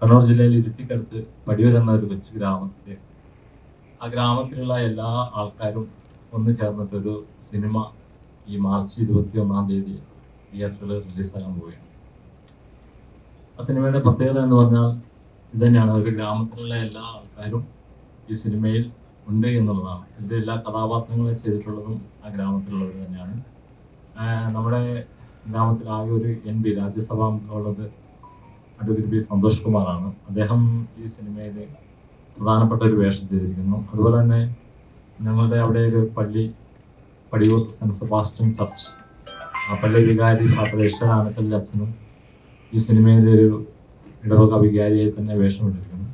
കണ്ണൂർ ജില്ലയിൽ ഇരിട്ടിക്കടുത്ത് പടിയൂർ എന്ന ഒരു കൊച്ചു ഗ്രാമത്തിൽ ആ ഗ്രാമത്തിലുള്ള എല്ലാ ആൾക്കാരും ഒന്ന് ചേർന്നിട്ടൊരു സിനിമ ഈ മാർച്ച് 21 തിയേറ്ററിൽ റിലീസാകാൻ പോവുകയാണ്. ആ സിനിമയുടെ പ്രത്യേകത എന്ന് പറഞ്ഞാൽ ഇത് തന്നെയാണ്, ഒരു ഗ്രാമത്തിലുള്ള എല്ലാ ആൾക്കാരും ഈ സിനിമയിൽ ഉണ്ട് എന്നുള്ളതാണ്. ഇതിൽ എല്ലാ കഥാപാത്രങ്ങളും ചെയ്തിട്ടുള്ളതും ആ ഗ്രാമത്തിലുള്ളവർ തന്നെയാണ്. നമ്മുടെ ഗ്രാമത്തിൽ ആകെ ഒരു MP രാജ്യസഭാ അംഗമുള്ളത് അഡ്വക്കേറ്റ് പി സന്തോഷ് കുമാറാണ്. അദ്ദേഹം ഈ സിനിമയിൽ പ്രധാനപ്പെട്ട ഒരു വേഷം ചെയ്തിരിക്കുന്നു. അതുപോലെ തന്നെ ഞങ്ങളുടെ അവിടെ ഒരു പള്ളി, പടിയൂർ സെന്റ് സെബാസ്റ്റ്യൻ ചർച്ച്, ആ പള്ളി വികാരി ഫാദർ ഈശ്വര ആനക്കല്ലിൽ അച്ഛനും ഈ സിനിമയിലെ ഒരു ഇടവക വികാരിയായി തന്നെ വേഷമിട്ടിരിക്കുന്നു.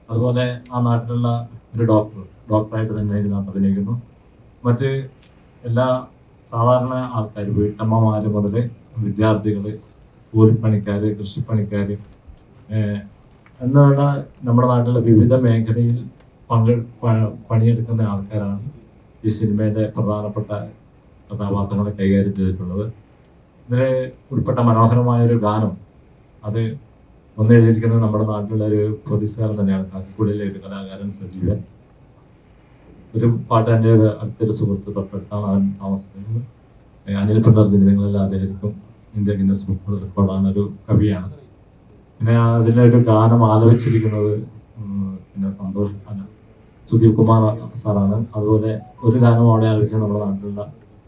അതുപോലെ ആ നാട്ടിലുള്ള ഒരു ഡോക്ടറായിട്ട് തന്നെ ഇതിനകത്ത് അഭിനയിക്കുന്നു. മറ്റ് എല്ലാ സാധാരണ ആൾക്കാർ, വീട്ടമ്മമാർ മുതൽ വിദ്യാർത്ഥികൾ, കൂലിപ്പണിക്കാർ, കൃഷിപ്പണിക്കാർ എന്നുള്ള നമ്മുടെ നാട്ടിലെ വിവിധ മേഖലയിൽ പണിയെടുക്കുന്ന ആൾക്കാരാണ് ഈ സിനിമയിലെ പ്രധാനപ്പെട്ട കഥാപാത്രങ്ങളെ കൈകാര്യം ചെയ്തിട്ടുള്ളത്. ഇതിൽ ഉൾപ്പെട്ട മനോഹരമായൊരു ഗാനം അത് എഴുതിയിരിക്കുന്നത് നമ്മുടെ നാട്ടിലുള്ള ഒരു പോലീസുകാരൻ തന്നെയാണ്, കാക്കിക്കുടിയിലെ ഒരു കലാകാരൻ സജീവൻ. ഒരു പാട്ട് എൻ്റെ അടുത്തൊരു സുഹൃത്ത് തൊട്ടടുത്താണ് അവൻ താമസിക്കുന്നത്. അനിൽ പുനർജനി, നിങ്ങളെല്ലാവരും ഇന്ത്യ ഗിന്നസ് ബുക്ക് റെക്കോർഡാണ്, ഒരു കവിയാണ്. പിന്നെ അതിലൊരു ഗാനം ആലപിച്ചിരിക്കുന്നത് പിന്നെ സുദീപ് കുമാർ സാറാണ്. അതുപോലെ ഒരു ഗാനം അവിടെ ആലപിച്ചത് നമ്മുടെ നാട്ടിലുള്ള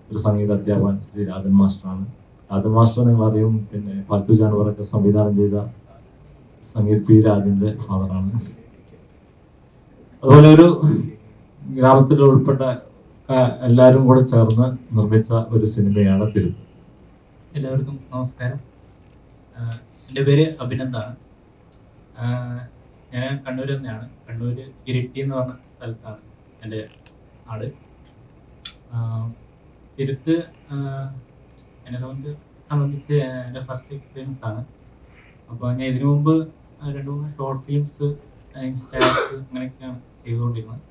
ഒരു സംഗീത അധ്യാപകൻ ശ്രീ രാജൻ മാസ്റ്ററാണ്. രാജൻ മാസ്റ്റർ നിങ്ങളറിയും, പിന്നെ പാൽത്തു ജാനുവറൊക്കെ സംവിധാനം ചെയ്ത സംഗീത് പി രാജന്റെ ഫാദറാണ്. അതുപോലെ ഒരു ഗ്രാമത്തിൽ ഉൾപ്പെട്ട എല്ലാവരും കൂടെ ചേർന്ന് നിർമ്മിച്ച ഒരു സിനിമയാണ് തിരുത്ത്. എല്ലാവർക്കും നമസ്കാരം. എൻ്റെ പേര് അഭിനന്ദാണ്. ഞാൻ കണ്ണൂർ തന്നെയാണ്. കണ്ണൂർ ഇരിട്ടി എന്ന് പറഞ്ഞ സ്ഥലത്താണ് എൻ്റെ നാട്. തിരുത്ത് എന്നെ സംബന്ധിച്ച് എൻ്റെ ഫസ്റ്റ് എക്സ്പീരിയൻസ് ആണ്. അപ്പോൾ ഞാൻ ഇതിനു മുമ്പ് 2-3 ഷോർട്ട് ഫിലിംസ്, ഇൻസ്റ്റാഗ്രാംസ് അങ്ങനെയൊക്കെയാണ് ചെയ്തുകൊണ്ടിരുന്നത്.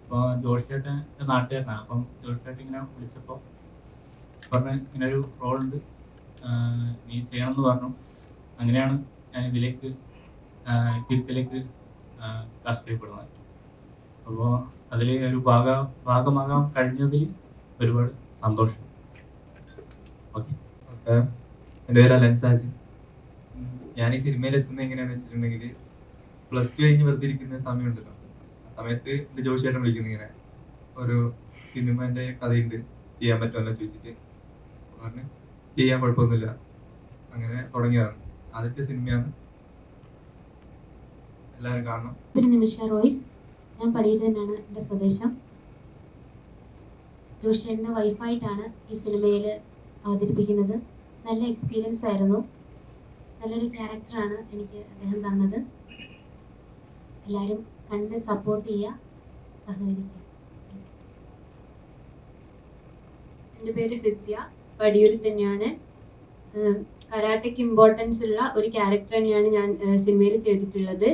അപ്പോൾ ജോഷിയേട്ടൻ എൻ്റെ നാട്ടുകാരനാണ്. അപ്പം ജോഷിയേട്ടൻ ഇങ്ങനെ വിളിച്ചപ്പോൾ പറഞ്ഞ് ഇങ്ങനൊരു റോളുണ്ട്, നീ ചെയ്യണമെന്ന് പറഞ്ഞു. അങ്ങനെയാണ് ഞാൻ ഇതിലേക്ക് തിരുത്തിലേക്ക് കാസ്റ്റ് ചെയ്യപ്പെടുന്നത്. അപ്പോൾ അതിൽ ഒരു ഭാഗമാകാൻ കഴിഞ്ഞതിൽ ഒരുപാട് സന്തോഷം. ഓക്കെ, നമസ്കാരം. എൻ്റെ പേര് അലൻസാജി. ഞാൻ ഈ സിനിമയിൽ എത്തുന്നത് എങ്ങനെയാണെന്ന് വെച്ചിട്ടുണ്ടെങ്കിൽ, +2 കഴിഞ്ഞ് വെറുതെ ഇരിക്കുന്ന സമയമുണ്ടല്ലോ, ആ സമയത്ത് എൻ്റെ ജോഷിയേട്ടൻ വിളിക്കുന്നു, ഇങ്ങനെ ഒരു സിനിമേൻ്റെ കഥയുണ്ട്, ചെയ്യാൻ പറ്റുമല്ലോ ചോദിച്ചിട്ട്. പറഞ്ഞ് ചെയ്യാൻ കുഴപ്പമൊന്നുമില്ല, അങ്ങനെ തുടങ്ങിയതാണ്. ആദ്യത്തെ സിനിമയാണ്, എല്ലാവരും കാണണം. ഒരു നിമിഷ റോയ്സ്, ഞാൻ പടിയിൽ തന്നെയാണ് എൻ്റെ സ്വദേശം. ജോഷിയേട്ടൻ്റെ വൈഫായിട്ടാണ് ഈ സിനിമയിൽ അവതരിപ്പിക്കുന്നത്. നല്ല എക്സ്പീരിയൻസ് ആയിരുന്നു. നല്ലൊരു ക്യാരക്ടറാണ് എനിക്ക് അദ്ദേഹം തന്നത്. എല്ലാവരും കണ്ട് സപ്പോർട്ട് ചെയ്യുക, സഹകരിക്കുക. എൻ്റെ പേര് ഹൃദ്യ, പടിയൂരിൽ തന്നെയാണ്. കരാട്ടയ്ക്ക് ഇമ്പോർട്ടൻസ് ഉള്ള ഒരു ക്യാരക്ടർ തന്നെയാണ് ഞാൻ സിനിമയിൽ ചെയ്തിട്ടുള്ളത്.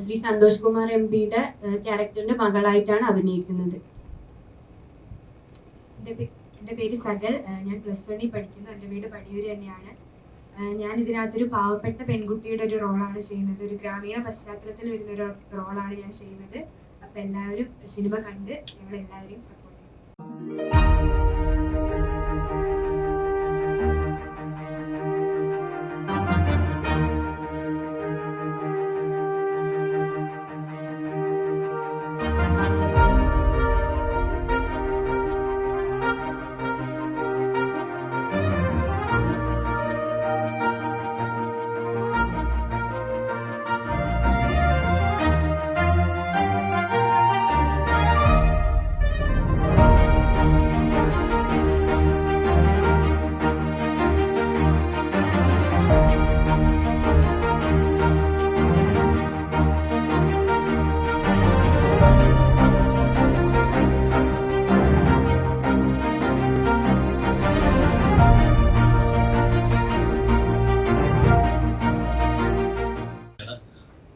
ശ്രീ സന്തോഷ് കുമാർ MP-യുടെ ക്യാരക്ടറിൻ്റെ മകളായിട്ടാണ് അഭിനയിക്കുന്നത്. എൻ്റെ പേര് സകൽ, ഞാൻ +1 പഠിക്കുന്നു. എൻ്റെ വീട് പടിയൂർ തന്നെയാണ്. ഞാൻ ഇതിനകത്തൊരു പാവപ്പെട്ട പെൺകുട്ടിയുടെ ഒരു റോളാണ് ചെയ്യുന്നത്. ഒരു ഗ്രാമീണ പശ്ചാത്തലത്തിൽ വരുന്നൊരു റോളാണ് ഞാൻ ചെയ്യുന്നത്. അപ്പോൾ എല്ലാവരും സിനിമ കണ്ട് ഞങ്ങളെല്ലാവരെയും സപ്പോർട്ട് ചെയ്യും.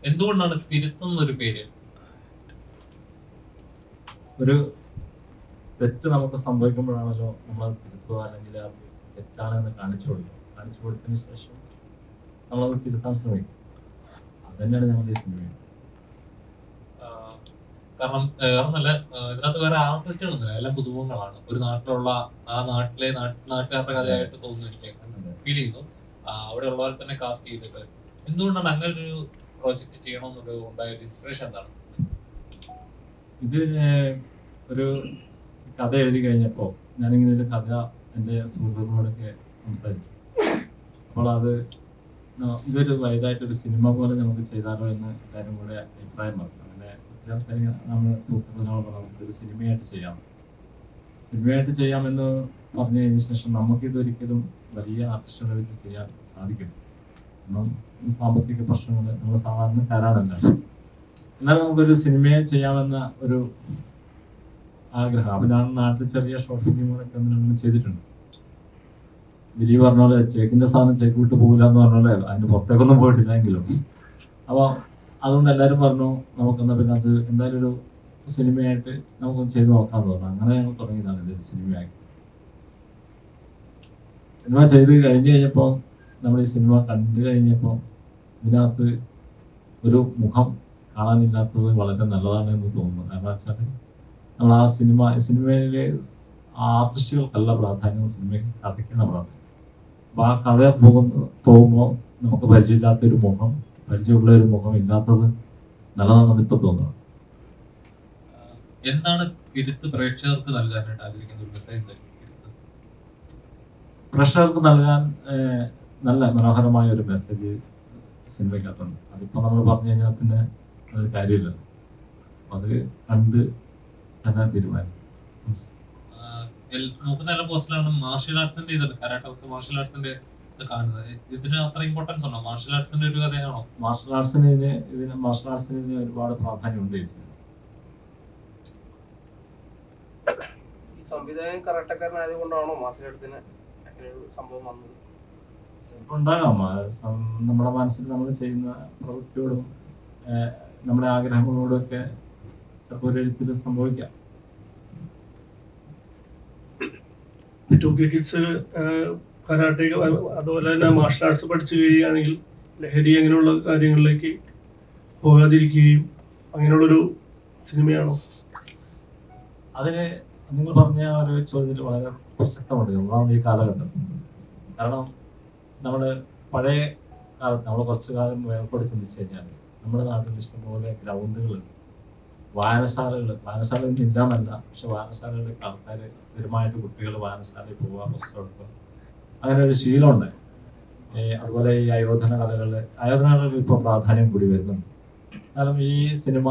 എന്തുകൊണ്ടാണ് തിരുത്തുന്നൊരു പേര്? ഒരു തെറ്റ് നമുക്ക് സംഭവിക്കുമ്പോഴാണല്ലോ നമ്മൾ തിരുത്തുക, അല്ലെങ്കിൽ അത് തെറ്റാണെന്ന് കാണിച്ചു കൊടുത്തതിന് ശേഷം നമ്മളത് തിരുത്താൻ ശ്രമിക്കും. തന്നെയാണ് ഞങ്ങളുടെ ഈ സിനിമ. കാരണം വേറൊന്നല്ല, ഇതിനകത്ത് വേറെ ആർട്ടിസ്റ്റുകളൊന്നുമില്ല, എല്ലാം പുതുമുഖങ്ങളാണ്. ഒരു നാട്ടിലുള്ള ആ നാട്ടുകാരുടെ കഥയായിട്ട് തോന്നുന്നു, എനിക്ക് ഫീൽ ചെയ്യുന്നു. അവിടെ ഉള്ളവരെ തന്നെ കാസ്റ്റ് ചെയ്തിട്ട് എന്തുകൊണ്ടാണ് അങ്ങനെ ഒരു പ്രോജക്റ്റ് ചെയ്യണമെന്നൊരു ഉണ്ടായ ഒരു ഇൻസ്പിറേഷൻ എന്താണ്? ഇത് ഒരു കഥ എഴുതി കഴിഞ്ഞപ്പോൾ ഞാനിങ്ങനെ ഒരു കഥ എൻ്റെ സുഹൃത്തുക്കളോടൊക്കെ സംസാരിച്ചു. അപ്പോൾ അത് ഇതൊരു വലുതായിട്ടൊരു സിനിമ പോലെ നമുക്ക് ചെയ്താലോ എന്ന് എല്ലാവരും കൂടെ അഭിപ്രായം പറഞ്ഞു. അങ്ങനെ നമ്മൾ സുഹൃത്തുക്കളോട് നമുക്കൊരു സിനിമയായിട്ട് ചെയ്യാമെന്ന് പറഞ്ഞു കഴിഞ്ഞ ശേഷം നമുക്കിതൊരിക്കലും വലിയ ആർട്ടിസ്റ്റുകളെ വെച്ച് ചെയ്യാൻ സാധിക്കും. കാരണം സാമ്പത്തിക പ്രശ്നങ്ങൾ നമ്മൾ സാധാരണക്കാരാണല്ലോ. എന്നാൽ നമുക്കൊരു സിനിമയെ ചെയ്യാമെന്ന ഒരു ആഗ്രഹം. അപ്പൊ ഞാൻ നാട്ടിൽ ചെറിയ ഷോർട്ട് ഫിലിമുകളൊക്കെ നമ്മൾ ചെയ്തിട്ടുണ്ട്. ദിലീപ് പറഞ്ഞ പോലെ ചേക്കിന്റെ സാധനം ചേക്ക് വിട്ട് പോകില്ല എന്ന് പറഞ്ഞ പോലെ അതിന് പുറത്തേക്കൊന്നും പോയിട്ടില്ലെങ്കിലും. അപ്പോൾ അതുകൊണ്ട് എല്ലാവരും പറഞ്ഞു നമുക്കെന്താ പിന്നെ അത് എന്തായാലും ഒരു സിനിമയായിട്ട് നമുക്കൊന്ന് ചെയ്ത് നോക്കാന്ന് പറഞ്ഞു. അങ്ങനെ ഞങ്ങൾ തുടങ്ങിയതാണ് ഇത് സിനിമയാക്കി. സിനിമ ചെയ്ത് കഴിഞ്ഞ് കഴിഞ്ഞപ്പോൾ നമ്മൾ ഈ സിനിമ കണ്ടു കഴിഞ്ഞപ്പോൾ ഇതിനകത്ത് ഒരു മുഖം കാണാനില്ലാത്തത് വളരെ നല്ലതാണ് എന്ന് തോന്നുന്നു. കാരണം വെച്ചാൽ നമ്മൾ ആ സിനിമയിലെ ആർട്ടിസ്റ്റുകൾക്കല്ല പ്രാധാന്യം, സിനിമയ്ക്ക് കഥയ്ക്കാണ് പ്രാധാന്യം. അപ്പോൾ ആ കഥ പോകുമ്പോൾ നമുക്ക് പരിചയമില്ലാത്തൊരു മുഖം, പരിചയമുള്ള ഒരു മുഖം ഇല്ലാത്തത് നല്ലതാണെന്ന് ഇപ്പൊ തോന്നുന്നു. എന്താണ് തിരുത്ത് പ്രേക്ഷകർക്ക് നൽകാനായിട്ട് ആഗ്രഹിക്കുന്ന ഒരു മെസ്സേജ്? പ്രേക്ഷകർക്ക് നൽകാൻ നല്ല മനോഹരമായ ഒരു മെസ്സേജ് സിനിമയ്ക്കകത്തുണ്ട്. അതിപ്പോ നമ്മൾ പറഞ്ഞു കഴിഞ്ഞാൽ പിന്നെ അത് കാര്യമില്ല. അത് കണ്ട് തന്നെ തീരുമാനിക്കും. നോക്കുന്ന എല്ലാ പോസ്റ്റിലാണ് മാർഷ്യൽ ആർട്സിന്റെ ഇതുണ്ട്, കരാട്ടെ മാർഷ്യൽ ആർട്സിന്റെ ഇത് കാണുന്നത്. ഇതിന് അത്ര ഇമ്പോർട്ടൻസ് ഉണ്ടോ? മാർഷ്യൽ ആർട്സിന്റെ ഒരു കഥയാണോ? മാർഷ്യൽ ആർട്സിന് ഒരുപാട് പ്രാധാന്യമുണ്ട് ഈ സിനിമ. സംവിധായകൻ കരാട്ടക്കാരനായതുകൊണ്ടാണോ മാർഷ്യൽ ആർട്സിന് അങ്ങനെ ഒരു സംഭവം വന്നത്? ചിലപ്പോൾ ഉണ്ടാകാം. നമ്മുടെ മനസ്സിൽ നമ്മൾ ചെയ്യുന്ന പ്രവൃത്തിയോടും നമ്മുടെ ആഗ്രഹങ്ങളോടും ഒക്കെ ചിലപ്പോൾ ഒരു എഴുത്തിൽ സംഭവിക്കാം. 2K കിഡ്സ് കരാട്ടെ അതുപോലെ തന്നെ മാർഷൽ ആർട്സ് പഠിച്ചു കഴിയുകയാണെങ്കിൽ ലഹരി അങ്ങനെയുള്ള കാര്യങ്ങളിലേക്ക് പോകാതിരിക്കുകയും അങ്ങനെയുള്ളൊരു സിനിമയാണോ? അതിന് നിങ്ങൾ പറഞ്ഞ ഒരു ചോദ്യത്തിൽ വളരെ പ്രസക്തമുണ്ട് ഒന്നാമത് ഈ കാലഘട്ടം. കാരണം നമ്മൾ പഴയ കാലത്ത് നമ്മൾ കുറച്ചു കാലം വേർപെട്ട് ചിന്തിച്ചു കഴിഞ്ഞാൽ നമ്മുടെ നാട്ടിൽ ഇഷ്ടംപോലെ ഗ്രൗണ്ടുകളുണ്ട്, വായനശാലകൾ ഇല്ല എന്നല്ല, പക്ഷെ വായനശാലകളിലേക്ക് ആൾക്കാർ സ്ഥിരമായിട്ട് കുട്ടികൾ വായനശാലയിൽ പോവുക, പുസ്തകം എടുക്കുക, അങ്ങനെ ഒരു ശീലമുണ്ട്. അതുപോലെ ഈ ആയോധന കലകൾ ഇപ്പോൾ പ്രാധാന്യം കൂടി വരുന്നുണ്ട്. കാരണം ഈ സിനിമ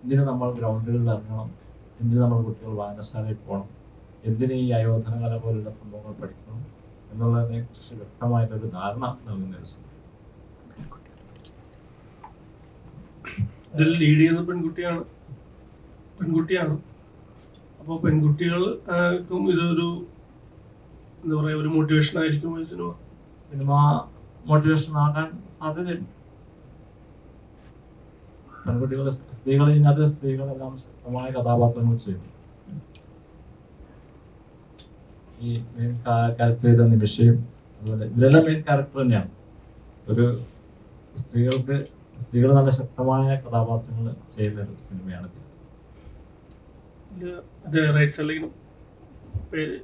എന്തിന് നമ്മൾ ഗ്രൗണ്ടുകളിൽ ഇറങ്ങണം, എന്തിന് നമ്മൾ കുട്ടികൾ വായനശാലയിൽ പോകണം, എന്തിന് ഈ ആയോധന കല പോലുള്ള സംഭവങ്ങൾ പഠിക്കണം എന്നുള്ളതിനെ കുറിച്ച് വ്യക്തമായിട്ടൊരു ധാരണ നൽകുന്ന ഒരു സിനിമ. ഇതിൽ ലീഡ് ചെയ്യുന്നത് പെൺകുട്ടിയാണ്. അപ്പോൾ പെൺകുട്ടികൾക്കും ഇതൊരു എന്താ പറയുക, ഒരു മോട്ടിവേഷൻ ആയിരിക്കും ഈ സിനിമ മോട്ടിവേഷൻ ആകാൻ സാധ്യതയുണ്ട്. പെൺകുട്ടികൾ, സ്ത്രീകളെല്ലാം ശക്തമായ കഥാപാത്രങ്ങൾ ചെയ്തു. ഈ മെയിൻ ക്യാരക്ടർ ചെയ്ത നിമിഷയും അതുപോലെ ഇവരെല്ലാം മെയിൻ ക്യാരക്ടർ തന്നെയാണ്. ഒരു സ്ത്രീകൾ നല്ല ശക്തമായ കഥാപാത്രങ്ങൾ ചെയ്യുന്ന ഒരു സിനിമയാണ്. റൈറ്റ് സൈഡിലേക്കും പേര്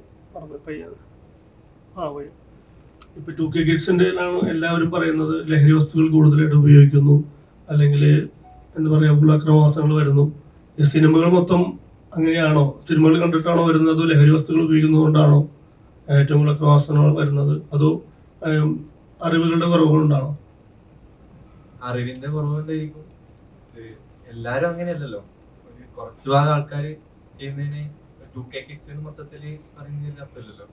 ഇപ്പൊ 2K കിഡ്സിന്റെ എല്ലാവരും പറയുന്നത് ലഹരി വസ്തുക്കൾ കൂടുതലായിട്ട് ഉപയോഗിക്കുന്നു, അല്ലെങ്കിൽ എന്താ പറയാ അക്രമവാസനകൾ വരുന്നു. ഈ സിനിമകൾ മൊത്തം അങ്ങനെയാണോ? സിനിമകൾ കണ്ടിട്ടാണോ വരുന്നത്, അതോ ലഹരി വസ്തുക്കൾ ഉപയോഗിക്കുന്നതുകൊണ്ടാണോ ഏറ്റവും കൂടുതൽ അക്രമവാസനകൾ വരുന്നത്, അതോ അറിവുകളുടെ കുറവുകൊണ്ടാണോ? അറിവിന്റെ കുറവുകൊണ്ടായിരിക്കും. എല്ലാരും അങ്ങനെയല്ലല്ലോ. ഒരു കുറച്ചു ഭാഗം ആൾക്കാർ ചെയ്യുന്നതിന് 2K കിഡ്സ് മൊത്തത്തില് പറയുന്നതിന് അർത്ഥമില്ലല്ലോ.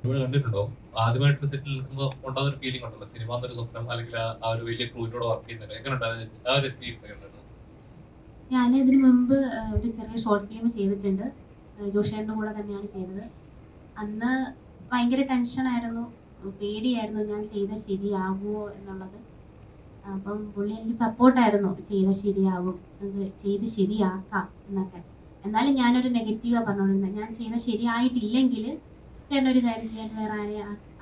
ഇവിടെ കണ്ടിട്ടുണ്ടോ ആദ്യമായിട്ട് സെറ്റിൽ നിൽക്കുമ്പോൾ ഉണ്ടാകുന്ന ഒരു ഫീലിംഗ് ഉണ്ടല്ലോ, സിനിമ എന്നൊരു സ്വപ്നം അല്ലെങ്കിൽ ആ ഒരു വലിയ ക്രൂവിനോട് വർക്ക് ചെയ്യുന്നത് എങ്ങനെ ഉണ്ടായിരുന്നു? ആ ഒരു എക്സ്പീരിയൻസ് എങ്ങനെ ഉണ്ടായിരുന്നു? ഞാൻ ഇതിനു മുമ്പ് ഒരു ചെറിയ ഷോർട്ട് ഫിലിം ചെയ്തിട്ടുണ്ട്. ജോഷേൻ്റെ കൂടെ തന്നെയാണ് ചെയ്തത്. അന്ന് ഭയങ്കര ടെൻഷനായിരുന്നു, പേടിയായിരുന്നു ഞാൻ ചെയ്താൽ ശരിയാകുമോ എന്നുള്ളത്. അപ്പം പുള്ളി എനിക്ക് സപ്പോർട്ടായിരുന്നു, ചെയ്താൽ ശരിയാകും, ചെയ്ത് ശരിയാക്കാം എന്നൊക്കെ. എന്നാലും ഞാനൊരു നെഗറ്റീവാണ് പറഞ്ഞുകൊണ്ടിരുന്നത്. ഞാൻ ചെയ്താൽ ശരിയായിട്ടില്ലെങ്കിൽ ചേട്ടനൊരു കാര്യം ചെയ്യാൻ വേറെ ആരെ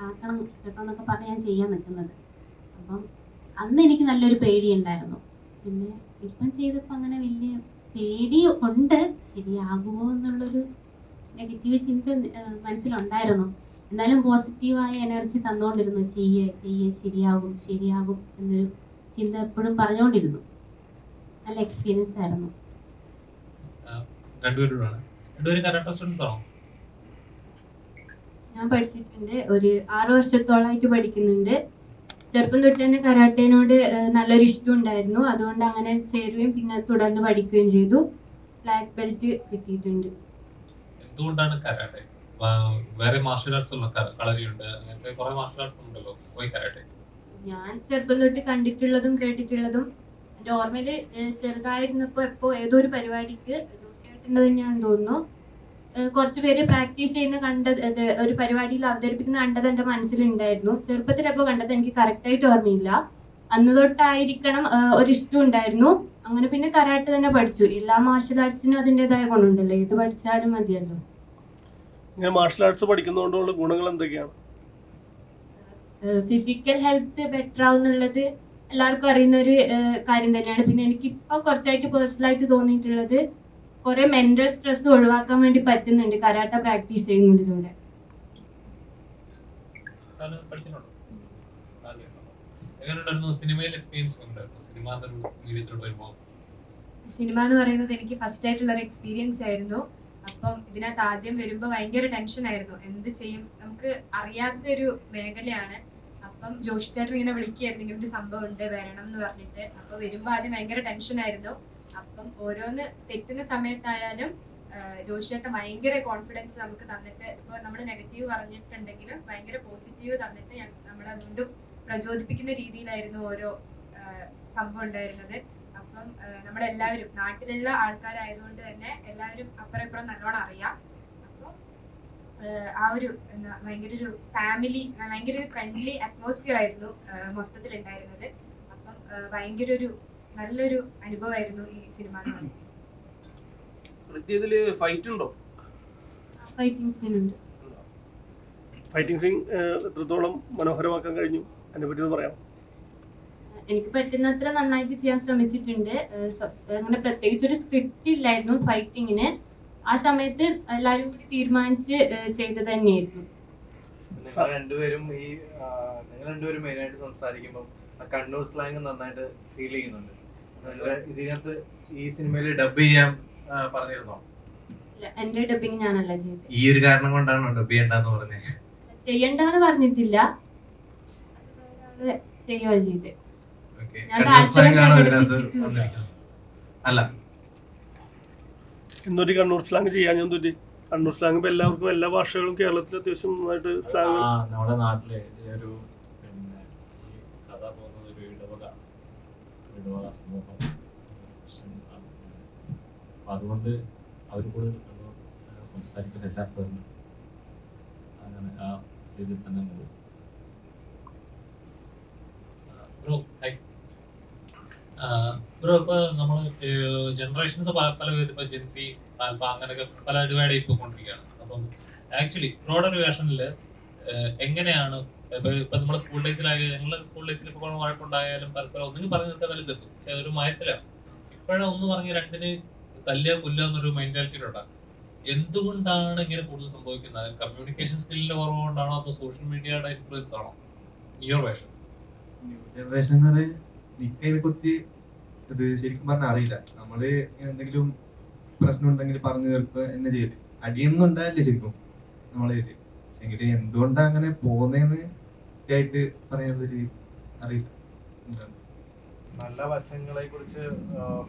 ആക്കണം കേട്ടോ എന്നൊക്കെ പറഞ്ഞ് ഞാൻ ചെയ്യാൻ നിൽക്കുന്നത്. അപ്പം അന്ന് എനിക്ക് നല്ലൊരു പേടി ഉണ്ടായിരുന്നു. പിന്നെ ഇപ്പം ചെയ്തപ്പോൾ അങ്ങനെ വലിയ പേടി ഉണ്ട്, ശരിയാകുമോ എന്നുള്ളൊരു നെഗറ്റീവ് ചിന്ത മനസ്സിലുണ്ടായിരുന്നു. എന്നാലും പോസിറ്റീവായ എനർജി തന്നുകൊണ്ടിരുന്നു, ചെയ്യേ ശരിയാകും എന്നൊരു ചിന്ത എപ്പോഴും പറഞ്ഞുകൊണ്ടിരുന്നു. നല്ല എക്സ്പീരിയൻസ് ആയിരുന്നു. രണ്ടുപേരും കരാട്ടെ സ്റ്റുഡൻസ് ആണോ? ഞാൻ പഠിച്ചിട്ടുണ്ട്, ഒരു 6 വർഷത്തോളമായിട്ട് പഠിക്കുന്നുണ്ട്. ചെറുപ്പം തൊട്ട് തന്നെ കരാട്ടേനോട് നല്ലൊരു ഇഷ്ടം ഉണ്ടായിരുന്നു. അതുകൊണ്ട് അങ്ങനെ ചേരുകയും പിന്നെ തുടർന്ന് പഠിക്കുകയും ചെയ്തു. ബ്ലാക്ക് ബെൽറ്റ് കിട്ടിയിട്ടുണ്ട്. എന്തുകൊണ്ടാണ് കരാട്ടെ? വേറെ മാർഷൽ ആർട്സ് ഉള്ള കളരിയുണ്ട്, അങ്ങനത്തെ കുറെ മാർഷൽ ആർട്സ് ഉണ്ടല്ലോ, പോയി കരാട്ടെ? ഞാൻ ചെറുപ്പം തൊട്ട് കണ്ടിട്ടുള്ളതും കേട്ടിട്ടുള്ളതും എൻ്റെ ഓർമ്മയില് ചെറുതായിരുന്നപ്പോ ഏതോ ഒരു പരിപാടിക്ക് ജോസിയായിട്ടുള്ളത് ഞാൻ തോന്നുന്നു, കുറച്ച് പേര് പ്രാക്ടീസ് ചെയ്യുന്ന കണ്ടത്, ഒരു പരിപാടിയിൽ അവതരിപ്പിക്കുന്ന കണ്ടത് എൻ്റെ മനസ്സിലുണ്ടായിരുന്നു. ചെറുപ്പത്തിലപ്പോൾ കണ്ടത് എനിക്ക് കറക്റ്റായിട്ട് ഓർമ്മയില്ല. അന്ന് തൊട്ടായിരിക്കണം ഒരു ഇഷ്ടം ഉണ്ടായിരുന്നു. അങ്ങനെ പിന്നെ കരാട്ടെ തന്നെ പഠിച്ചു. എല്ലാ മാർഷൽ ആർട്സിനും അതിൻ്റെതായ ഗുണമുണ്ടല്ലോ, ഏത് പഠിച്ചാലും മതിയല്ലോ. ഇങ്ങനെ മാർഷൽ ആർട്സ് പഠിക്കുന്നതുകൊണ്ടുള്ള ഗുണങ്ങൾ എന്തൊക്കെയാണ്? ഫിസിക്കൽ ഹെൽത്ത് ബെറ്റർ ആവുന്നുള്ളത് എല്ലാവർക്കും അറിയുന്ന ഒരു കാര്യം തന്നെയാണ്. പിന്നെ എനിക്കിപ്പോൾ കുറച്ചായിട്ട് പേഴ്സണലായിട്ട് തോന്നിയിട്ടുള്ളത്, കുറെ മെന്റൽ സ്ട്രെസ് ഒഴിവാക്കാൻ വേണ്ടി പറ്റുന്നുണ്ട് കരാട്ട പ്രാക്ടീസ് ചെയ്യുന്നതിലൂടെ. സിനിമ എന്ന് പറയുന്നത് എനിക്ക് ഫസ്റ്റ് ആയിട്ടുള്ള ഒരു എക്സ്പീരിയൻസ് ആയിരുന്നു. അപ്പം ഇതിനകത്ത് ആദ്യം വരുമ്പോൾ ഭയങ്കര ടെൻഷൻ ആയിരുന്നു, എന്ത് ചെയ്യും, നമുക്ക് അറിയാത്തൊരു മേഖലയാണ്. അപ്പം ജോഷി ചേട്ടൻ ഇങ്ങനെ വിളിക്കുകയായിരുന്നു, ഇങ്ങനെ ഒരു സംഭവം ഉണ്ട് വരണം എന്ന് പറഞ്ഞിട്ട്. അപ്പൊ വരുമ്പോൾ ആദ്യം ഭയങ്കര ടെൻഷൻ ആയിരുന്നു. അപ്പം ഓരോന്ന് തെറ്റുന്ന സമയത്തായാലും ജോഷി ചേട്ടൻ ഭയങ്കര കോൺഫിഡൻസ് നമുക്ക് തന്നിട്ട്, ഇപ്പോൾ നമ്മൾ നെഗറ്റീവ് പറഞ്ഞിട്ടുണ്ടെങ്കിലും ഭയങ്കര പോസിറ്റീവ് തന്നിട്ട് നമ്മളെ വീണ്ടും പ്രചോദിപ്പിക്കുന്ന രീതിയിലായിരുന്നു ഓരോ സംഭവം ഉണ്ടായിരുന്നത്. അപ്പം നമ്മളെല്ലാവരും നാട്ടിലുള്ള ആൾക്കാരായതുകൊണ്ട് തന്നെ എല്ലാവരും അപ്പുറം ഇപ്പുറം നല്ലോണം അറിയാം. അപ്പം ആ ഒരു ഭയങ്കര ഒരു ഫാമിലി, ഭയങ്കര ഒരു ഫ്രണ്ട്ലി അറ്റ്മോസ്ഫിയർ ആയിരുന്നു മൊത്തത്തിൽ ഉണ്ടായിരുന്നത്. അപ്പം ഭയങ്കര ഒരു നല്ലൊരു അനുഭവമായിരുന്നു ഈ സിനിമ എന്ന് പറയുന്നത്. ഫൈറ്റ് ഉണ്ടോ? ഫൈറ്റിംഗ് സീനുണ്ട്. ഫൈറ്റിംഗ് സീൻ എത്രത്തോളം മനോഹരമാക്കാൻ കഴിഞ്ഞു, അതിനെപ്പറ്റി ഒന്ന് പറയാം. എനിക്ക് പറ്റുന്നത്ര നന്നായിട്ട് ചെയ്യാൻ ശ്രമിച്ചിട്ടുണ്ട്. അങ്ങനെ പ്രത്യേകിച്ച് ഒരു സ്ക്രിപ്റ്റ് ഇല്ലായിരുന്നു ഫൈറ്റിങ്ങിന്. ആ സമയത്ത് എല്ലാവരും കൂടി തീരുമാനിച്ച് ചെയ്തത് തന്നെയായിരുന്നു. നിങ്ങൾ രണ്ടുപേരും മെയിനായിട്ട് സംസാരിക്കുമ്പോൾ കണ്ണൂർ സ്ലാങ് നന്നായിട്ട് ഫീൽ ചെയ്യുന്നുണ്ട്. ഇതിനകത്ത് ഈ സിനിമയിൽ ഡബ് ചെയ്യാൻ പറഞ്ഞിരുന്നോ? എന്റെ ഡബിങ് ഞാനല്ല ചെയ്തത്. ഈ ഒരു കാരണം കൊണ്ടാണോ ഡബ് ചെയ്യണ്ടെന്ന് പറഞ്ഞത്? ചെയ്യണ്ടെന്ന് പറഞ്ഞിട്ടില്ല, ചെയ്യുക ചെയ്ത്. അല്ല, എന്നൊരു കണ്ണൂർ സ്ലാങ് ചെയ്യാൻ ഞാൻ തോന്നി. കണ്ണൂർ സ്ലാങ് ഇപ്പൊ എല്ലാവർക്കും എല്ലാ ഭാഷകളും കേരളത്തിൽ അത്യാവശ്യം നന്നായിട്ട് സ്ലാങ്. നമ്മുടെ നാട്ടിലെ ഒരു പിന്നെ ഈ കഥ പോകുന്നത് ഒരു ഇടവക സമൂഹം, അപ്പൊ അതുകൊണ്ട് അവർ കൂടുതൽ സംസാരിക്കുന്നില്ലാത്തതുകൊണ്ട് അങ്ങനെ ആ രീതിയിൽ തന്നെ പോകും. ബ്രോ, ഇപ്പൊ നമ്മള് ജനറേഷൻസ് പല വിധത്തിൽ ഇപ്പൊ ജെൻസി ആൽഫ അങ്ങനെയൊക്കെ പല ഡിവൈഡ് ചെയ്തുകൊണ്ടിരിക്കുകയാണ്. അപ്പം ആക്ച്വലി ബ്രോഡർ വേർഷനില് എങ്ങനെയാണ് ഇപ്പൊ നമ്മളെ സ്കൂൾ ഡേയ്സിലായാലും, ഞങ്ങളുടെ സ്കൂൾ ഡേയ്സിൽ ഇപ്പൊ വഴക്കുണ്ടായാലും പരസ്പരം ഒന്നെങ്കിൽ പറഞ്ഞു നിൽക്കാൻ നല്ല തീർക്കും, പക്ഷെ ഒരു മയത്തിലാണ്. ഇപ്പോഴും ഒന്ന് പറഞ്ഞ് രണ്ടിന് തല്ലുക കൊല്ലുക എന്നൊരു മെന്റാലിറ്റിയിലുണ്ടാകും. എന്തുകൊണ്ടാണ് ഇങ്ങനെ കൂടുതൽ സംഭവിക്കുന്നത്? കമ്മ്യൂണിക്കേഷൻ സ്കില്ലിന്റെ കുറവ് കൊണ്ടാണോ, അതോ സോഷ്യൽ മീഡിയയുടെ ഇൻഫ്ലുവൻസ് ആണോ? Your version. ന്യൂ ജനറേഷൻ എന്ന് പറഞ്ഞാൽ നിക്കതിനെ കുറിച്ച് ഇത് ശരിക്കും പറഞ്ഞാൽ അറിയില്ല. നമ്മള് എന്തെങ്കിലും പ്രശ്നം ഉണ്ടെങ്കിൽ പറഞ്ഞു തീർക്കുക എന്നെ ചെയ്യല്, അടിയൊന്നും ഉണ്ടായില്ല ശരിക്കും നമ്മളെ ഇതില്. പക്ഷെങ്കിൽ എന്തുകൊണ്ടാ അങ്ങനെ പോകുന്നതെന്ന് ആയിട്ട് പറയാനുള്ളൊരു അറിയില്ല. നല്ല വശങ്ങളെ കുറിച്ച്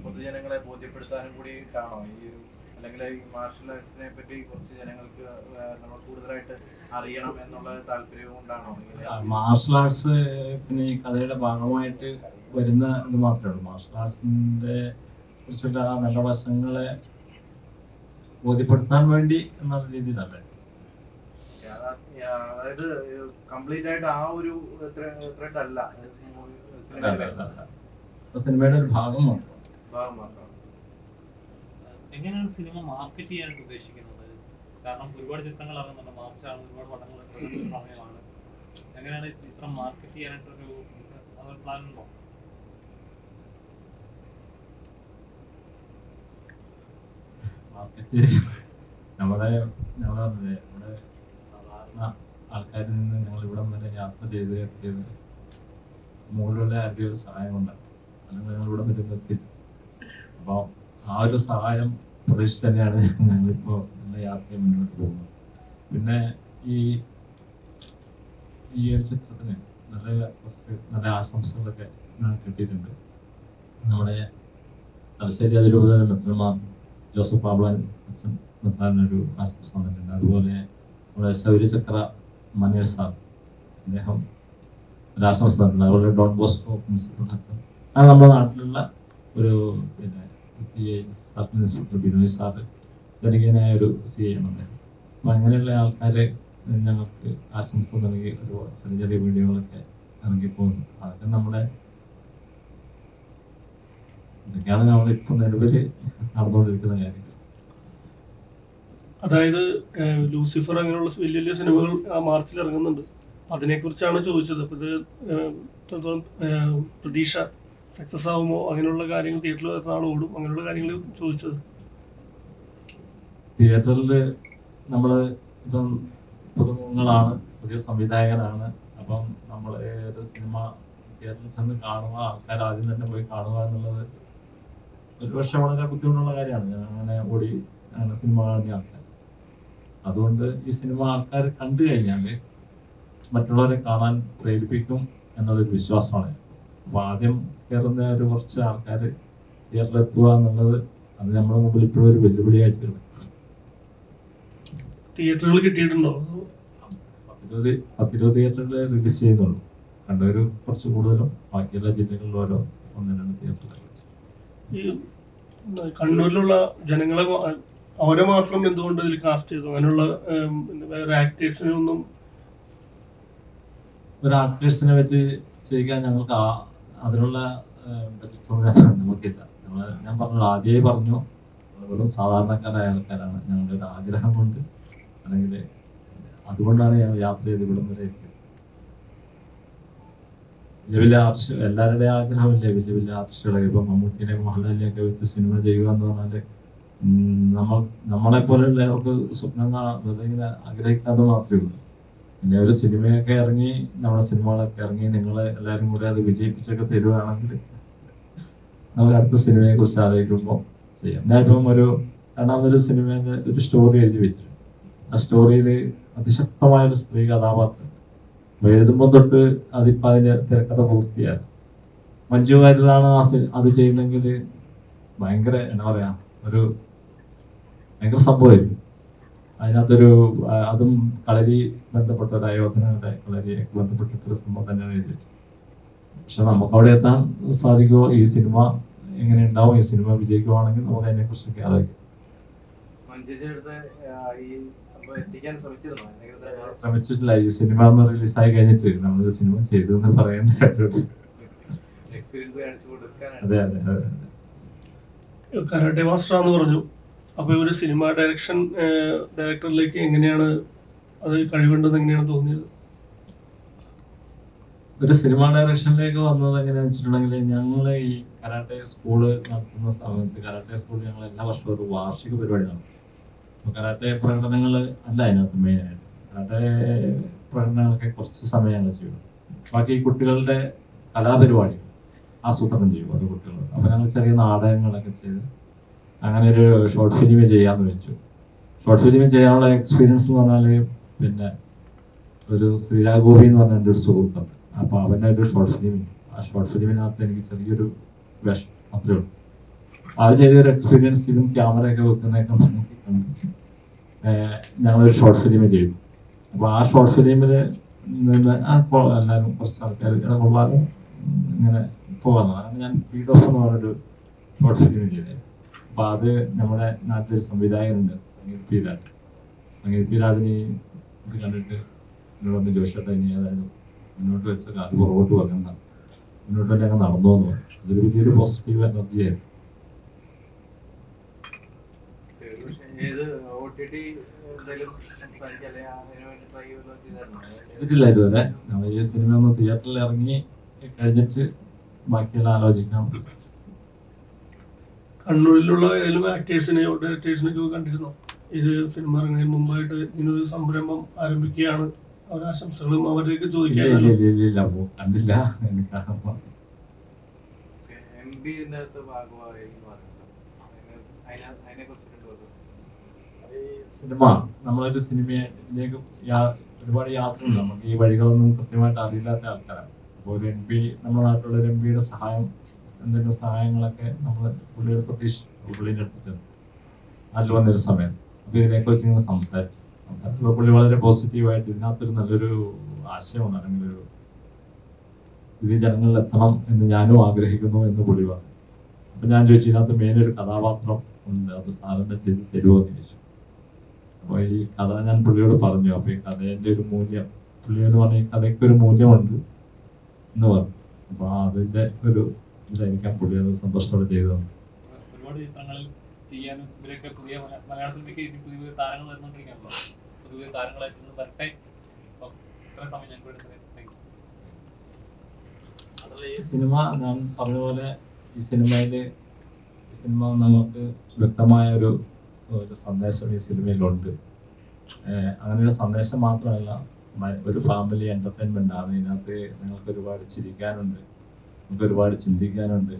പൊതുജനങ്ങളെ ബോധ്യപ്പെടുത്താനും കൂടി കാണോ ഈ ഒരു, അല്ലെങ്കിൽ ഈ മാർഷൽ ആർട്സിനെ പറ്റി കുറച്ച് ജനങ്ങൾക്ക് നമ്മൾ കൂടുതലായിട്ട് അറിയണം എന്നുള്ള താല്പര്യം കൊണ്ടാണോ? മാർഷൽ ആർട്സ് പിന്നെ ഈ കഥയുടെ ഭാഗമായിട്ട് വരുന്ന ഇത് മാത്രമേ ഉള്ളൂ. മാർഷൽ ആർട്സിന്റെ കുറിച്ചുള്ള ആ നല്ല വശങ്ങളെ ബോധ്യപ്പെടുത്താൻ വേണ്ടി എന്നുള്ള രീതിയിലല്ലേ. അതായത് കംപ്ലീറ്റ് ആയിട്ട് ആ ഒരു ത്രെഡ് അല്ല സിനിമയുടെ ഒരു ഭാഗം മാത്രം. എങ്ങനെയാണ് സിനിമ മാർക്കറ്റ് ചെയ്യാനായിട്ട് ഉദ്ദേശിക്കുന്നത്? കാരണം ഒരുപാട് ചിത്രങ്ങൾ ഇറങ്ങുന്നുണ്ട്, മാർച്ചാണ്, ഒരുപാട് പടങ്ങൾ സമയമാണ്. എങ്ങനെയാണ് ചിത്രം മാർക്കറ്റ് ചെയ്യാനായിട്ടൊരു പ്ലാൻ ഉണ്ടോ? മാർക്കറ്റ് നമ്മുടെ സാധാരണ ആൾക്കാരിൽ നിന്ന് ഞങ്ങൾ ഇവിടം വരെ യാത്ര ചെയ്ത് എത്തിയത് മുകളിലുള്ള ആരുടെ ഒരു സഹായം കൊണ്ടാണ്. അല്ലെങ്കിൽ ഞങ്ങൾ ഇവിടം വരെ എത്തി. അപ്പോൾ ആ ഒരു സഹായം പ്രതീക്ഷിച്ച് തന്നെയാണ് ഞങ്ങളിപ്പോൾ നല്ല യാത്രയെ മുന്നോട്ട് പോകുന്നത്. പിന്നെ ഈ ഒരു ചിത്രത്തിന് കുറച്ച് നല്ല ആശംസകളൊക്കെ കിട്ടിയിട്ടുണ്ട്. നമ്മുടെ തലശ്ശേരി അതിരൂപതയിലെ മെത്രന്മാർ ജോസഫ് പാബ്ലാൻ അച്ഛൻ മെത്രാനൊരു ആശംസ തന്നിട്ടുണ്ട്. അതുപോലെ നമ്മുടെ ശൗര്യചക്ര മനേഷ് സാർ, അദ്ദേഹം ഒരു ആശംസ തന്നിട്ടുണ്ട്. അതുപോലെ ഡോൺ ബോസ്കോ പ്രിൻസിപ്പൽ അച്ഛൻ, അത് നമ്മുടെ നാട്ടിലുള്ള ഒരു പിന്നെ CI circle inspector Binoy sir, ധനികനായ ഒരു CI ആണ് അദ്ദേഹം. അപ്പം അങ്ങനെയുള്ള ആൾക്കാരെ ഞങ്ങൾക്ക് ആശംസ നൽകി ഒരു ചെറിയ ചെറിയ വീഡിയോകളൊക്കെ ഇറങ്ങിപ്പോകുന്നു. അതൊക്കെ നമ്മുടെ ഇതൊക്കെയാണ് നമ്മളിപ്പോൾ നിലവിൽ നടന്നുകൊണ്ടിരിക്കുന്ന കാര്യങ്ങൾ. അതായത് ലൂസിഫർ അങ്ങനെയുള്ള വലിയ വലിയ സിനിമകൾ മാർച്ചിൽ ഇറങ്ങുന്നുണ്ട്. അതിനെക്കുറിച്ചാണ് ചോദിച്ചത്. അപ്പോൾ ഇത് പ്രതീക്ഷ സക്സസ് ആകുമോ, അങ്ങനെയുള്ള കാര്യങ്ങൾ തിയേറ്ററിൽ എത്ര നാൾ ഓടും, അങ്ങനെയുള്ള കാര്യങ്ങൾ ചോദിച്ചത്. തിയേറ്ററിൽ നമ്മൾ ഇപ്പം പുതുമുഖങ്ങളാണ്, പുതിയ സംവിധായകനാണ്. അപ്പം നമ്മൾ ഒരു സിനിമ തിയേറ്ററിൽ ചെന്ന് കാണുക, ആൾക്കാർ ആദ്യം തന്നെ പോയി കാണുക എന്നുള്ളത് ഒരുപക്ഷെ വളരെ ബുദ്ധിമുട്ടുള്ള കാര്യമാണ്. ഞാൻ അങ്ങനെ ഓടി അങ്ങനെ സിനിമ കാണുന്ന ആൾക്കാർ. അതുകൊണ്ട് ഈ സിനിമ ആൾക്കാർ കണ്ടു കഴിഞ്ഞാൽ മറ്റുള്ളവരെ കാണാൻ പ്രേരിപ്പിക്കും എന്നുള്ളൊരു വിശ്വാസമാണ്. അപ്പോൾ ആദ്യം കയറുന്ന ഒരു കുറച്ച് ആൾക്കാർ തിയേറ്ററിൽ എത്തുക എന്നുള്ളത് അത് നമ്മുടെ മുമ്പിൽ ഇപ്പോഴും ഒരു വെല്ലുവിളിയായിട്ട് തിയേറ്ററുകൾ കിട്ടിയിട്ടുണ്ടോ? 10-20 തിയേറ്ററുകൾ റിലീസ് ചെയ്യുന്നുള്ളൂ. കണ്ടവർ കുറച്ച് കൂടുതലും, ബാക്കിയുള്ള ജില്ലകളിൽ ഓരോ 1-2 തിയേറ്ററുകൾ. ഈ കണ്ണൂരിലുള്ള ജനങ്ങളെ അവരെ മാത്രം എന്തുകൊണ്ട് ഇതിൽ കാസ്റ്റ് ചെയ്തു? അങ്ങനെയുള്ള വേറെ ആക്ടേഴ്സിനൊന്നും ഒരു ആക്ടേഴ്സിനെ വെച്ച് ചെയ്യാൻ ഞങ്ങൾക്ക് അതിനുള്ള ബജറ്റൊന്നും നമുക്കില്ല. ഞാൻ പറഞ്ഞു, ആദ്യമേ പറഞ്ഞു, വെറും സാധാരണക്കാരായ ആൾക്കാരാണ്. ഞങ്ങളുടെ ഒരു ആഗ്രഹം കൊണ്ട്, അല്ലെങ്കിൽ അതുകൊണ്ടാണ് ഞാൻ യാത്ര ചെയ്ത് ഇവിടം വരെ എത്തിയത്. വലിയ വലിയ ആർട്ടിസ്റ്റ്, എല്ലാവരുടെയും ആഗ്രഹമില്ലേ വലിയ വലിയ ആർട്ടിസ്റ്റുകളൊക്കെ. ഇപ്പം മമ്മൂട്ടിനെ മോഹൻലാലിനെയൊക്കെ വെച്ച് സിനിമ ചെയ്യുക എന്ന് പറഞ്ഞാൽ നമ്മളെ പോലെയുള്ളവർക്ക് സ്വപ്നം ഇങ്ങനെ ആഗ്രഹിക്കാതെ മാത്രമേ ഉള്ളൂ. പിന്നെ ഒരു സിനിമയൊക്കെ ഇറങ്ങി, നമ്മുടെ സിനിമകളൊക്കെ ഇറങ്ങി നിങ്ങളെ എല്ലാവരും കൂടെ അത് വിജയിപ്പിച്ചൊക്കെ തരുവാണെങ്കിൽ നമുക്ക് അടുത്ത സിനിമയെ കുറിച്ച് ആലോചിക്കുമ്പോൾ ചെയ്യാം. ഞാൻ ഇപ്പം രണ്ടാമതൊരു സിനിമേൻ്റെ ഒരു സ്റ്റോറി എഴുതി വെച്ചിട്ടുണ്ട്. ആ സ്റ്റോറിയിൽ അതിശക്തമായൊരു സ്ത്രീ കഥാപാത്രം എഴുതുമ്പോൾ തൊട്ട് അതിപ്പോൾ അതിൻ്റെ തിരക്കഥ പൂർത്തിയായി. മഞ്ജു വാര്യരാണ് അത് ചെയ്യുന്നെങ്കിൽ ഭയങ്കര എന്താ പറയാ, ഒരു ഭയങ്കര സംഭവമായിരിക്കും. അതിനകത്തൊരു അതും കളരി ബന്ധപ്പെട്ട ഒരു അയോധനയുടെ കളരിയൊക്കെ ബന്ധപ്പെട്ടിട്ടൊരു സംഭവം തന്നെയാണ് എഴുതി. പക്ഷെ നമുക്ക് അവിടെ എത്താൻ സാധിക്കുമോ, ഈ സിനിമ എങ്ങനെ ഉണ്ടാവും, ഈ സിനിമ വിജയിക്കുവാണെങ്കിൽ നമുക്ക് അതിനെ കുറിച്ചൊക്കെ ആലോചിക്കാം. ശ്രമിച്ചിട്ടില്ല. ഈ സിനിമ ഒന്ന് റിലീസായി കഴിഞ്ഞിട്ട് നമ്മളൊരു സിനിമ ചെയ്തു എന്ന് പറയേണ്ട കാര്യമുള്ളൂ. അതെ അതെ അതെ. കരാട്ടെ മാസ്റ്റർ എന്ന് പറഞ്ഞു. അപ്പോൾ ഒരു സിനിമ ഡയറക്ടറിലേക്ക് എങ്ങനെയാണ് അത് കഴിവുണ്ടെന്ന് എങ്ങനെയാണ് തോന്നിയത്? ഒരു സിനിമ ഡയറക്ഷനിലേക്ക് വന്നത് എങ്ങനെയാണെന്ന് വെച്ചിട്ടുണ്ടെങ്കിൽ, ഞങ്ങൾ ഈ കരാട്ടെ സ്കൂള് നടത്തുന്ന സമയത്ത് കരാട്ടെ സ്കൂളിൽ ഞങ്ങൾ എല്ലാ വർഷവും ഒരു വാർഷിക പരിപാടി നടത്തും. അപ്പോൾ കരാട്ടെ പ്രകടനങ്ങൾ അല്ല അതിനകത്ത് മെയിനായിട്ട്. കരാട്ടെ പ്രകടനങ്ങളൊക്കെ കുറച്ച് സമയം ഞങ്ങൾ ചെയ്യും. ബാക്കി കുട്ടികളുടെ കലാപരിപാടികൾ ആസൂത്രണം ചെയ്യും ഓരോ കുട്ടികൾ. അപ്പോൾ ഞങ്ങൾ ചെറിയ നാടകങ്ങളൊക്കെ ചെയ്ത് അങ്ങനെ ഒരു ഷോർട്ട് ഫിലിം ചെയ്യാമെന്ന് വെച്ചു. ഷോർട്ട് ഫിലിം ചെയ്യാനുള്ള എക്സ്പീരിയൻസ് എന്ന് പറഞ്ഞാൽ, പിന്നെ ഒരു ശ്രീരാഗോപി എന്ന് പറഞ്ഞ എൻ്റെ ഒരു സുഹൃത്തുണ്ട്. അപ്പോൾ അവൻ്റെ ഒരു ഷോർട്ട് ഫിലിം, ആ ഷോർട്ട് ഫിലിമിനകത്ത് എനിക്ക് ചെറിയൊരു വേഷം അത്രേ ഉള്ളൂ. അത് ചെയ്തൊരു എക്സ്പീരിയൻസ്, ഇതും ക്യാമറയൊക്കെ വെക്കുന്നതൊക്കെ നോക്കി കണ്ട് ഞങ്ങളൊരു ഷോർട്ട് ഫിലിം ചെയ്തു. അപ്പോൾ ആ ഷോർട്ട് ഫിലിമിൽ നിന്ന് എല്ലാവരും കുറച്ച് ആൾക്കാർ കൊള്ളാതെ ഇങ്ങനെ പോകാമെന്ന് അങ്ങനെ ഞാൻ ഫീഡ് ഓഫ് എന്ന് പറഞ്ഞൊരു ഷോർട്ട് ഫിലിം ചെയ്തത്. അപ്പോൾ അത് നമ്മുടെ നാട്ടിലൊരു സംവിധായകനുണ്ട്, സംഗീത് പി രാജിന് ഇത് കണ്ടിട്ട് എന്നോട് വന്ന് ജോഷേട്ട ഇനി ഏതായാലും മുന്നോട്ട് വെച്ച കാല് പുറകോട്ട് വെക്കണ്ട, മുന്നോട്ട് തന്നെ അങ്ങ് നടന്നു എന്ന് പറഞ്ഞു. അതൊരു വലിയൊരു പോസിറ്റീവ് എനർജി ആയിരുന്നു. ചെയ്തിട്ടില്ല ഇതുവരെ. നമ്മൾ ഈ സിനിമ ഒന്ന് തിയേറ്ററിൽ ഇറങ്ങി കഴിഞ്ഞിട്ട് ബാക്കിയെല്ലാം ആലോചിക്കാം. കണ്ണൂരിലുള്ള ഏതെങ്കിലും ആക്ടേഴ്സിനെയോ ഡയറക്ടേഴ്സിനെയൊക്കെ കണ്ടിരുന്നോ? ഇത് സിനിമ ഇറങ്ങുന്നതിന് മുമ്പായിട്ട് ഇങ്ങനൊരു സംരംഭം ആരംഭിക്കുകയാണ്, അവരുടെ ആശംസകളും അവരെയൊക്കെ ചോദിക്കാനല്ലോ. കണ്ടില്ല. എനിക്ക് MB ഇതിനകത്ത് ഭാഗമായി എന്ന് പറയുന്നത് അതിനെ കുറിച്ചിട്ട് ഈ സിനിമ നമ്മളൊരു സിനിമയിലേക്ക് ഒരുപാട് യാത്രയുണ്ട്. നമുക്ക് ഈ വഴികളൊന്നും കൃത്യമായിട്ട് അറിയില്ലാത്ത ആൾക്കാരാണ്. അപ്പോൾ ഒരു MP, നമ്മുടെ നാട്ടിലുള്ള ഒരു MP സഹായം, എന്തെങ്കിലും സഹായങ്ങളൊക്കെ നമ്മൾ പുള്ളിയുടെ പുള്ളിൻ്റെ അടുത്ത് നാട്ടിൽ വന്നൊരു സമയം അപ്പോൾ ഇതിനെക്കുറിച്ച് ഇങ്ങനെ സംസാരിച്ചപ്പോൾ പുള്ളി വളരെ പോസിറ്റീവായിട്ട് ഇതിനകത്തൊരു നല്ലൊരു ആശയമാണ്, അല്ലെങ്കിൽ ഒരു ഇത് ജനങ്ങളിൽ എത്തണം എന്ന് ഞാനും ആഗ്രഹിക്കുന്നു എന്ന് പുള്ളി പറഞ്ഞു. അപ്പം ഞാൻ ചോദിച്ചു, ഇതിനകത്ത് മെയിൻ ഒരു കഥാപാത്രം ഉണ്ട്, അത് സാറിൻ്റെ ചെയ്ത് തരുമോ എന്ന് ചോദിച്ചു. അപ്പോൾ ഈ കഥ ഞാൻ പുള്ളിയോട് പറഞ്ഞു. അപ്പോൾ ഈ കഥേൻ്റെ ഒരു മൂല്യം, പുള്ളിയോട് പറഞ്ഞു ഈ കഥയ്ക്ക് ഒരു മൂല്യമുണ്ട് എന്ന് പറഞ്ഞു. അപ്പോൾ അതിൻ്റെ ഒരു ഇതിലായിരിക്കാം പുള്ളി അത് സന്തോഷത്തോടെ ചെയ്തത്. ഒരുപാട് ചിത്രങ്ങളിൽ ചെയ്യാനും ഇവരൊക്കെ പുതിയ മലയാള സിനിമയ്ക്ക് പുതിയ പുതിയ താരങ്ങൾ വരുന്നോണ്ടിരിക്കുകയാണല്ലോ. പുതിയ താരങ്ങളായിട്ട് വരട്ടെ. ഇത്ര സമയം ഞങ്ങൾക്ക് എടുത്തത് അതുപോലെ ഈ സിനിമ ഞാൻ പറഞ്ഞ പോലെ ഈ സിനിമ നമുക്ക് വ്യക്തമായ ഒരു സന്ദേശം ഈ സിനിമയിലുണ്ട്. അങ്ങനെ ഒരു സന്ദേശം മാത്രമല്ല, ഒരു ഫാമിലി എൻ്റർടൈൻമെൻ്റ് ആണ്. ഇതിനകത്ത് നിങ്ങൾക്ക് ഒരുപാട് ചിരിക്കാനുണ്ട്, നമുക്ക് ഒരുപാട് ചിന്തിക്കാനുണ്ട്.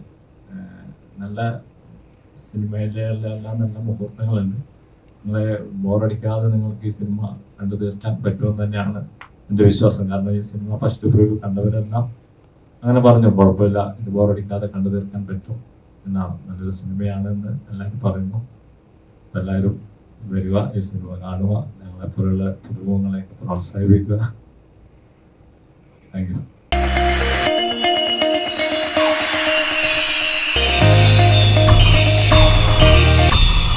നല്ല സിനിമയിലെല്ലാം നല്ല മുഹൂർത്തങ്ങളുണ്ട്. നിങ്ങളെ ബോറടിക്കാതെ നിങ്ങൾക്ക് ഈ സിനിമ കണ്ടു തീർക്കാൻ പറ്റുമെന്ന് തന്നെയാണ് എൻ്റെ വിശ്വാസം. കാരണം ഈ സിനിമ ഫസ്റ്റ് പ്രിവ്യൂ കണ്ടവരെല്ലാം അങ്ങനെ പറഞ്ഞു, കുഴപ്പമില്ല, ഇത് ബോറടിക്കാതെ കണ്ടു തീർക്കാൻ പറ്റും എന്നാണ്. നല്ലൊരു സിനിമയാണെന്ന് എല്ലാവരും പറയുന്നു. അപ്പോൾ എല്ലാവരും വരിക, ഈ സിനിമ കാണുക, ഞങ്ങളെപ്പോലുള്ള പുതുമുഖങ്ങളെയൊക്കെ പ്രോത്സാഹിപ്പിക്കുക. Thank you.